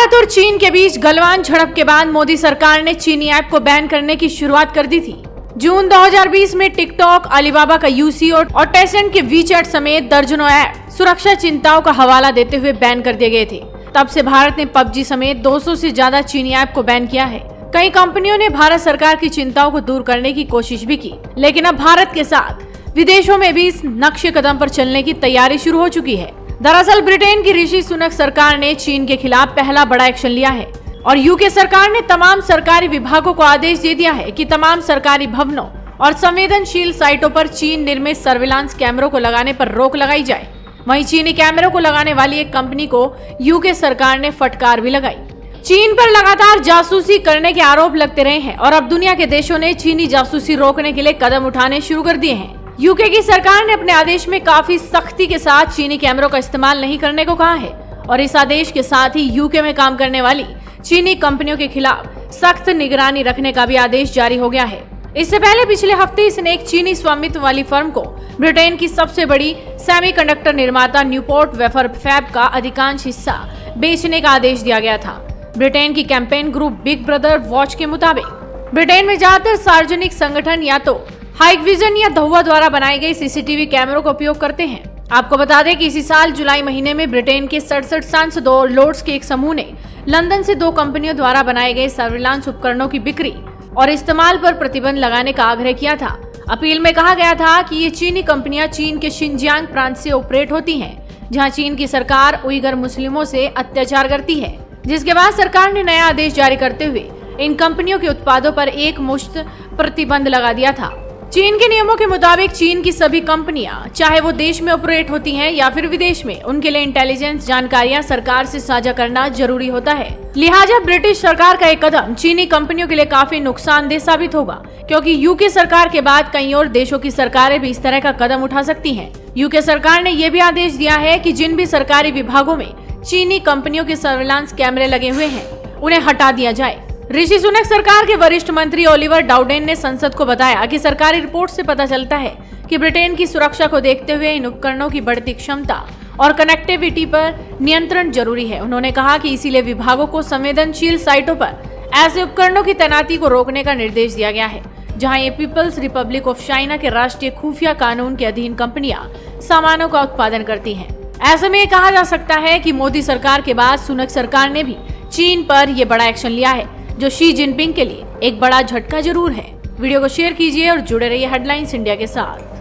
भारत और चीन के बीच गलवान झड़प के बाद मोदी सरकार ने चीनी ऐप को बैन करने की शुरुआत कर दी थी। जून 2020 में टिकटॉक, अलीबाबा का यूसी और टेंसेंट के वीचैट समेत दर्जनों ऐप सुरक्षा चिंताओं का हवाला देते हुए बैन कर दिए गए थे। तब से भारत ने पबजी समेत 200 से ज्यादा चीनी ऐप को बैन किया है। कई कंपनियों ने भारत सरकार की चिंताओं को दूर करने की कोशिश भी की, लेकिन अब भारत के साथ विदेशों में भी इस नक्शे कदम पर चलने की तैयारी शुरू हो चुकी है। दरअसल ब्रिटेन की ऋषि सुनक सरकार ने चीन के खिलाफ पहला बड़ा एक्शन लिया है और यूके सरकार ने तमाम सरकारी विभागों को आदेश दे दिया है कि तमाम सरकारी भवनों और संवेदनशील साइटों पर चीन निर्मित सर्विलांस कैमरों को लगाने पर रोक लगाई जाए। वहीं चीनी कैमरों को लगाने वाली एक कंपनी को यूके सरकार ने फटकार भी लगाई। चीन पर लगातार जासूसी करने के आरोप लगते रहे हैं और अब दुनिया के देशों ने चीनी जासूसी रोकने के लिए कदम उठाने शुरू कर दिए हैं। यूके की सरकार ने अपने आदेश में काफी सख्ती के साथ चीनी कैमरों का इस्तेमाल नहीं करने को कहा है और इस आदेश के साथ ही यूके में काम करने वाली चीनी कंपनियों के खिलाफ सख्त निगरानी रखने का भी आदेश जारी हो गया है। इससे पहले पिछले हफ्ते इसने एक चीनी स्वामित्व वाली फर्म को ब्रिटेन की सबसे बड़ी सेमीकंडक्टर निर्माता न्यूपोर्ट वेफर फैब का अधिकांश हिस्सा बेचने का आदेश दिया गया था। ब्रिटेन की campaign group big brother watch के मुताबिक ब्रिटेन में ज्यादातर सार्वजनिक संगठन या तो हाइकविजन या धुआ द्वारा बनाए गए सीसीटीवी कैमरों का उपयोग करते हैं। आपको बता दें कि इसी साल जुलाई महीने में ब्रिटेन के 67 सांसदों और लॉर्ड्स के एक समूह ने लंदन से 2 कंपनियों द्वारा बनाए गए सर्विलांस उपकरणों की बिक्री और इस्तेमाल पर प्रतिबंध लगाने का आग्रह किया था। अपील में कहा गया था कि ये चीनी कंपनियां चीन के शिनजियांग प्रांत से ऑपरेट होती हैं, जहां चीन की सरकार उइगर मुस्लिमों से अत्याचार करती है, जिसके बाद सरकार ने नया आदेश जारी करते हुए इन कंपनियों के उत्पादों पर एक मुश्त प्रतिबंध लगा दिया था। चीन के नियमों के मुताबिक चीन की सभी कंपनियां, चाहे वो देश में ऑपरेट होती हैं या फिर विदेश में, उनके लिए इंटेलिजेंस जानकारियां सरकार से साझा करना जरूरी होता है। लिहाजा ब्रिटिश सरकार का एक कदम चीनी कंपनियों के लिए काफी नुकसानदेह साबित होगा, क्योंकि यूके सरकार के बाद कई और देशों की सरकारें भी इस तरह का कदम उठा सकती हैं। यूके सरकार ने यह भी आदेश दिया है कि जिन भी सरकारी विभागों में चीनी कंपनियों के सर्विलांस कैमरे लगे हुए हैं, उन्हें हटा दिया जाए। ऋषि सुनक सरकार के वरिष्ठ मंत्री ओलिवर डाउडेन ने संसद को बताया कि सरकारी रिपोर्ट से पता चलता है कि ब्रिटेन की सुरक्षा को देखते हुए इन उपकरणों की बढ़ती क्षमता और कनेक्टिविटी पर नियंत्रण जरूरी है। उन्होंने कहा कि इसीलिए विभागों को संवेदनशील साइटों पर ऐसे उपकरणों की तैनाती को रोकने का निर्देश दिया गया है, जहां ये पीपल्स रिपब्लिक ऑफ चाइना के राष्ट्रीय खुफिया कानून के अधीन कंपनियां सामानों का उत्पादन करती हैं। ऐसे में कहा जा सकता है कि मोदी सरकार के बाद सुनक सरकार ने भी चीन पर यह बड़ा एक्शन लिया है, जो शी जिनपिंग के लिए एक बड़ा झटका जरूर है। वीडियो को शेयर कीजिए और जुड़े रहिए हेडलाइंस इंडिया के साथ।